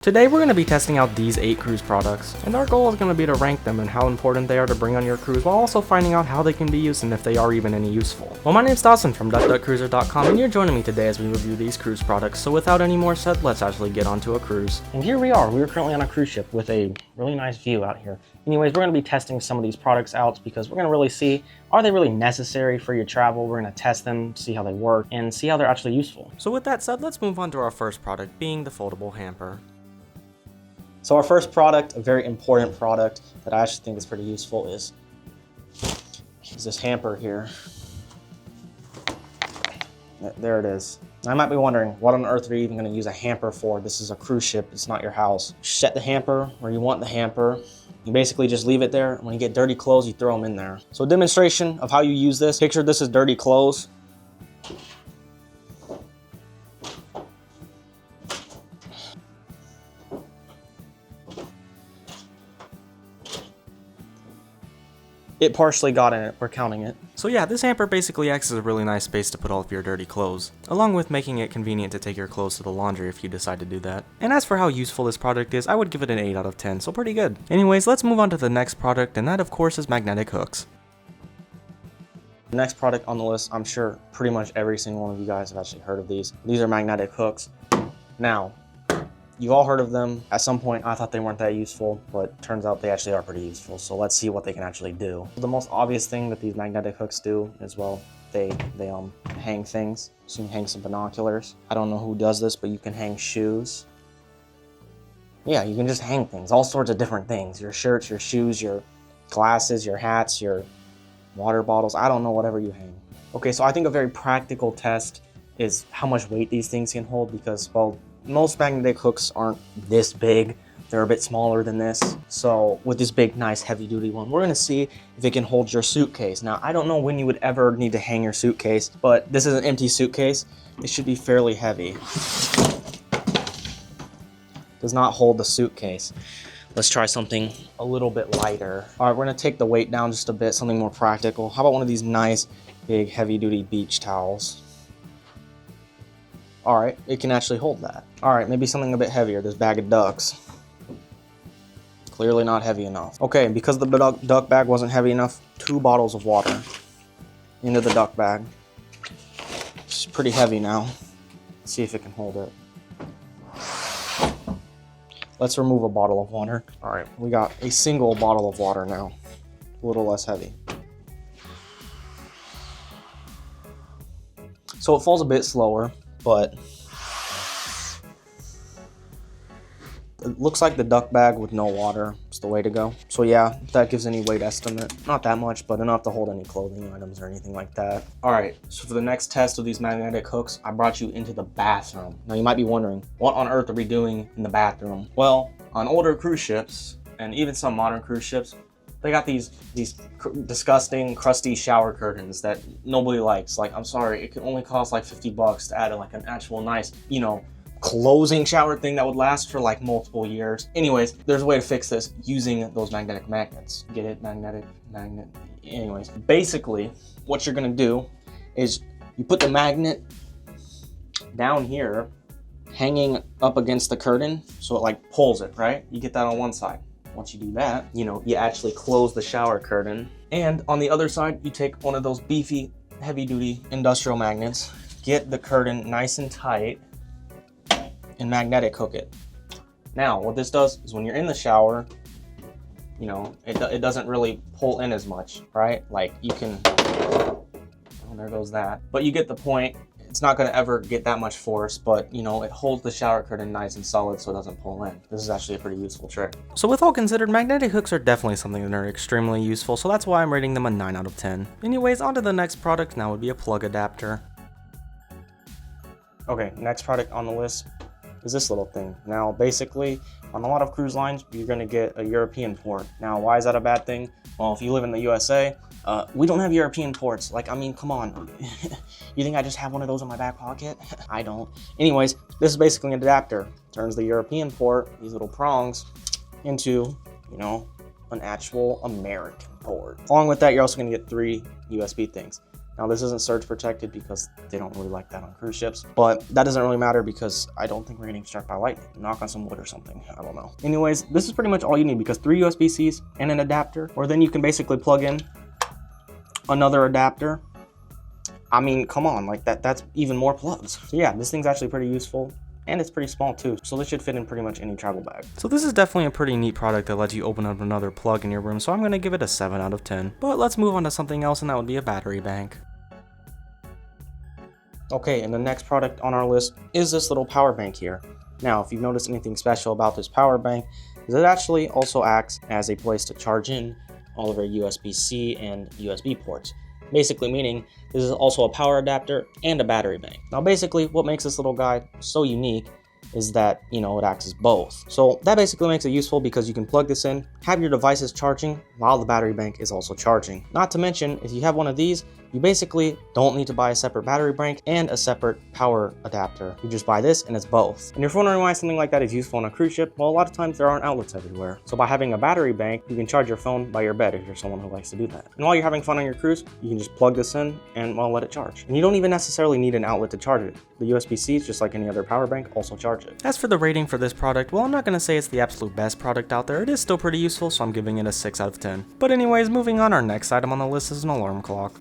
Today we're going to be testing out these 8 cruise products, and our goal is going to be to rank them and how important they are to bring on your cruise while also finding out how they can be used and if they are even any useful. Well, my name's Dawson from duckduckcruiser.com, and you're joining me today as we review these cruise products, so without any more said, let's actually get onto a cruise. And here we are, currently on a cruise ship with a really nice view out here. Anyways, we're going to be testing some of these products out because we're going to really see, are they really necessary for your travel? We're going to test them, see how they work, and see how they're actually useful. So with that said, let's move on to our first product, being the foldable hamper. So our first product, a very important product that I actually think is pretty useful is this hamper here. There it is. I might be wondering, what on earth are you even going to use a hamper for? This is a cruise ship, it's not your house. Set the hamper where you want the hamper. You basically just leave it there. When you get dirty clothes, you throw them in there. So a demonstration of how you use this. Picture this as dirty clothes. It partially got in it, we're counting it. So yeah, this hamper basically acts as a really nice space to put all of your dirty clothes, along with making it convenient to take your clothes to the laundry if you decide to do that. And as for how useful this product is, I would give it an 8 out of 10, so pretty good. Anyways, let's move on to the next product, and that of course is magnetic hooks. The next product on the list, I'm sure pretty much every single one of you guys have actually heard of these. These are magnetic hooks. Now, you've all heard of them. At some point, I thought they weren't that useful, but turns out they actually are pretty useful. So let's see what they can actually do. The most obvious thing that these magnetic hooks do is, well, they hang things. So you can hang some binoculars. I don't know who does this, but you can hang shoes. Yeah, you can just hang things, all sorts of different things. Your shirts, your shoes, your glasses, your hats, your water bottles. I don't know, whatever you hang. Okay, so I think a very practical test is how much weight these things can hold because, well, most magnetic hooks aren't this big. They're a bit smaller than this. So with this big, nice, heavy-duty one, we're gonna see if it can hold your suitcase. Now, I don't know when you would ever need to hang your suitcase, but this is an empty suitcase. It should be fairly heavy. Does not hold the suitcase. Let's try something a little bit lighter. All right, we're gonna take the weight down just a bit, something more practical. How about one of these nice, big, heavy-duty beach towels? All right, it can actually hold that. All right, maybe something a bit heavier, this bag of ducks. Clearly not heavy enough. Okay, because the duck bag wasn't heavy enough, 2 bottles of water into the duck bag. It's pretty heavy now. Let's see if it can hold it. Let's remove a bottle of water. All right, we got a single bottle of water now, a little less heavy. So it falls a bit slower, but it looks like the duck bag with no water is the way to go. So yeah, if that gives any weight estimate, not that much, but enough to hold any clothing items or anything like that. All right, so for the next test of these magnetic hooks, I brought you into the bathroom. Now you might be wondering, what on earth are we doing in the bathroom? Well, on older cruise ships, and even some modern cruise ships, they got these disgusting, crusty shower curtains that nobody likes. Like, I'm sorry, it can only cost like 50 bucks to add like an actual nice, closing shower thing that would last for like multiple years. Anyways, there's a way to fix this using those magnetic magnets. Get it? Magnet. Anyways, basically, what you're gonna do is you put the magnet down here, hanging up against the curtain, so it like pulls it, right? You get that on one side. Once you do that, you actually close the shower curtain. And on the other side, you take one of those beefy, heavy-duty industrial magnets, get the curtain nice and tight, and magnetic hook it. Now, what this does is when you're in the shower, it doesn't really pull in as much, right? Like you can, oh, there goes that. But you get the point. It's not gonna ever get that much force, but it holds the shower curtain nice and solid so it doesn't pull in. This is actually a pretty useful trick. So with all considered, magnetic hooks are definitely something that are extremely useful, so that's why I'm rating them a 9 out of 10. Anyways, on to the next product now would be a plug adapter. Okay, next product on the list is this little thing. Now, basically, on a lot of cruise lines, you're gonna get a European port. Now, why is that a bad thing? Well, if you live in the USA, we don't have European ports. Like, I mean, come on. You think I just have one of those in my back pocket? I don't. Anyways, this is basically an adapter. Turns the European port, these little prongs, into, an actual American port. Along with that, you're also gonna get 3 USB things. Now this isn't surge protected because they don't really like that on cruise ships, but that doesn't really matter because I don't think we're getting struck by lightning. Knock on some wood or something, I don't know. Anyways, this is pretty much all you need because 3 USB-Cs and an adapter, or then you can basically plug in another adapter. I mean, come on, like that's even more plugs. So yeah, this thing's actually pretty useful. And it's pretty small too, so this should fit in pretty much any travel bag. So this is definitely a pretty neat product that lets you open up another plug in your room, so I'm going to give it a 7 out of 10. But let's move on to something else, and that would be a battery bank. Okay, and the next product on our list is this little power bank here. Now, if you've noticed anything special about this power bank, is it actually also acts as a place to charge in all of our USB-C and USB ports. Basically meaning this is also a power adapter and a battery bank. Now basically what makes this little guy so unique is that, you know, it acts as both. So that basically makes it useful because you can plug this in, have your devices charging while the battery bank is also charging. Not to mention, if you have one of these, you basically don't need to buy a separate battery bank and a separate power adapter. You just buy this and it's both. And if you're wondering why something like that is useful on a cruise ship, well, a lot of times there aren't outlets everywhere. So by having a battery bank, you can charge your phone by your bed if you're someone who likes to do that. And while you're having fun on your cruise, you can just plug this in and, well, let it charge. And you don't even necessarily need an outlet to charge it. The USB-Cs, just like any other power bank, also charge it. As for the rating for this product, well, I'm not going to say it's the absolute best product out there. It is still pretty useful, so I'm giving it a 6 out of 10. But anyways, moving on, our next item on the list is an alarm clock.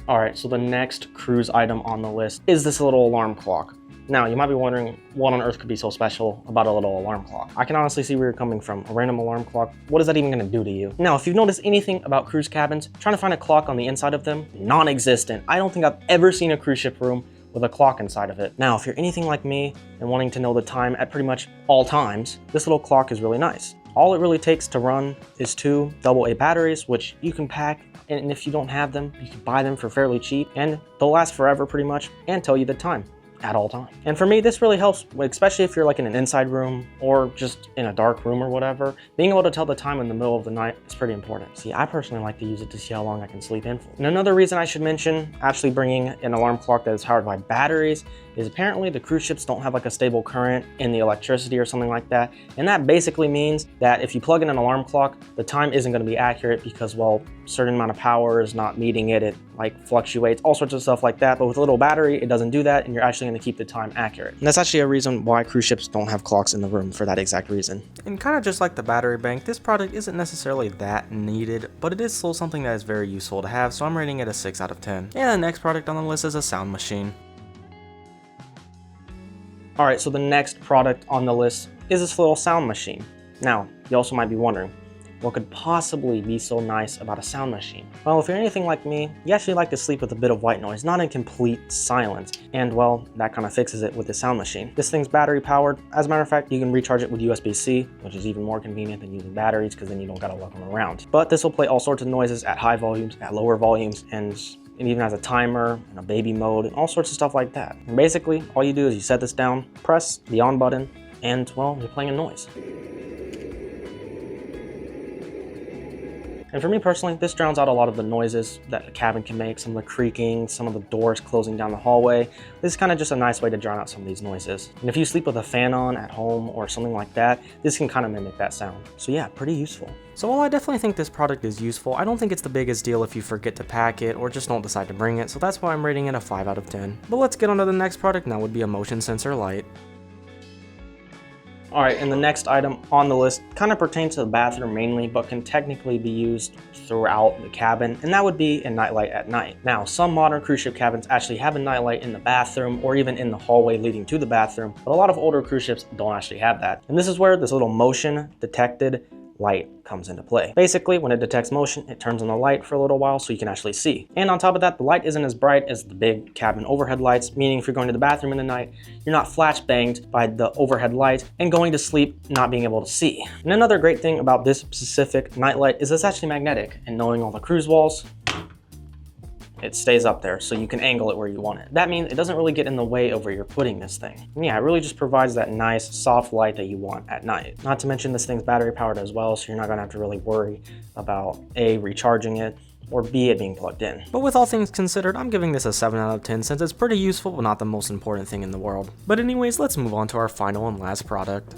Alright, so the next cruise item on the list is this little alarm clock. Now, you might be wondering what on earth could be so special about a little alarm clock. I can honestly see where you're coming from. A random alarm clock, what is that even going to do to you? Now, if you've noticed anything about cruise cabins, trying to find a clock on the inside of them, non-existent. I don't think I've ever seen a cruise ship room with a clock inside of it. Now, if you're anything like me and wanting to know the time at pretty much all times, this little clock is really nice. All it really takes to run is 2 AA batteries, which you can pack, and if you don't have them, you can buy them for fairly cheap, and they'll last forever pretty much, and tell you the time at all times. And for me, this really helps, especially if you're like in an inside room or just in a dark room or whatever. Being able to tell the time in the middle of the night is pretty important. See, I personally like to use it to see how long I can sleep in for. And another reason I should mention actually bringing an alarm clock that is powered by batteries is apparently the cruise ships don't have like a stable current in the electricity or something like that. And that basically means that if you plug in an alarm clock, the time isn't going to be accurate because, well, certain amount of power is not meeting it. It like fluctuates, all sorts of stuff like that. But with a little battery, it doesn't do that, and you're actually going to keep the time accurate. And that's actually a reason why cruise ships don't have clocks in the room, for that exact reason. And kind of just like the battery bank, this product isn't necessarily that needed, but it is still something that is very useful to have, so I'm rating it a 6 out of 10. And the next product on the list is a sound machine. Alright, so the next product on the list is this little sound machine. Now, you also might be wondering, what could possibly be so nice about a sound machine? Well, if you're anything like me, you actually like to sleep with a bit of white noise, not in complete silence. And well, that kind of fixes it with the sound machine. This thing's battery powered. As a matter of fact, you can recharge it with USB-C, which is even more convenient than using batteries because then you don't gotta lug them around. But this will play all sorts of noises at high volumes, at lower volumes, and it even has a timer and a baby mode and all sorts of stuff like that. And basically, all you do is you set this down, press the on button, and well, you're playing a noise. And for me personally, this drowns out a lot of the noises that the cabin can make, some of the creaking, some of the doors closing down the hallway. This is kind of just a nice way to drown out some of these noises. And if you sleep with a fan on at home or something like that, this can kind of mimic that sound. So yeah, pretty useful. So while I definitely think this product is useful, I don't think it's the biggest deal if you forget to pack it or just don't decide to bring it, so that's why I'm rating it a 5 out of 10. But let's get on to the next product, and that would be a motion sensor light. Alright, and the next item on the list kind of pertains to the bathroom mainly, but can technically be used throughout the cabin, and that would be a nightlight at night. Now, some modern cruise ship cabins actually have a nightlight in the bathroom or even in the hallway leading to the bathroom, but a lot of older cruise ships don't actually have that. And this is where this little motion detected light comes into play. Basically, when it detects motion, it turns on the light for a little while so you can actually see. And on top of that, the light isn't as bright as the big cabin overhead lights, meaning if you're going to the bathroom in the night, you're not flash banged by the overhead light and going to sleep not being able to see. And another great thing about this specific nightlight is it's actually magnetic, and knowing all the cruise walls, it stays up there so you can angle it where you want it. That means it doesn't really get in the way of where you're putting this thing. And yeah, it really just provides that nice soft light that you want at night. Not to mention this thing's battery powered as well, so you're not gonna have to really worry about A, recharging it, or B, it being plugged in. But with all things considered, I'm giving this a 7 out of 10 since it's pretty useful but not the most important thing in the world. But anyways, let's move on to our final and last product.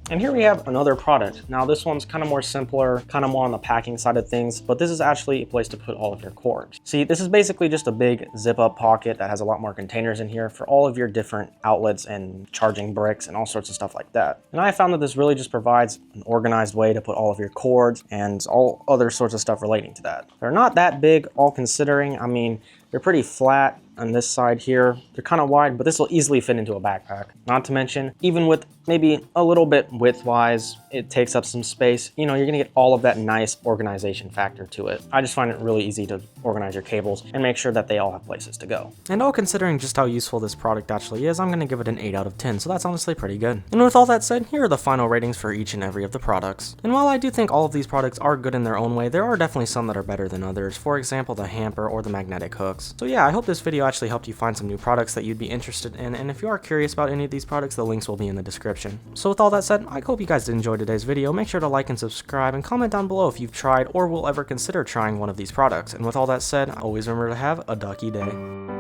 And here we have another product. Now this one's kind of more simpler, kind of more on the packing side of things, but this is actually a place to put all of your cords. See, this is basically just a big zip up pocket that has a lot more containers in here for all of your different outlets and charging bricks and all sorts of stuff like that. And I found that this really just provides an organized way to put all of your cords and all other sorts of stuff relating to that. They're not that big, all considering. I mean, they're pretty flat on this side here. They're kind of wide, but this will easily fit into a backpack. Not to mention, even with maybe a little bit width-wise, it takes up some space. You know, you're gonna get all of that nice organization factor to it. I just find it really easy to organize your cables and make sure that they all have places to go. And all considering just how useful this product actually is, I'm gonna give it an 8 out of 10, so that's honestly pretty good. And with all that said, here are the final ratings for each and every of the products. And while I do think all of these products are good in their own way, there are definitely some that are better than others. For example, the Hamper or the magnetic hooks. So yeah, I hope this video actually helped you find some new products that you'd be interested in, and if you are curious about any of these products, the links will be in the description. So with all that said, I hope you guys did enjoy today's video. Make sure to like and subscribe, and comment down below if you've tried or will ever consider trying one of these products. And with all that said, always remember to have a ducky day.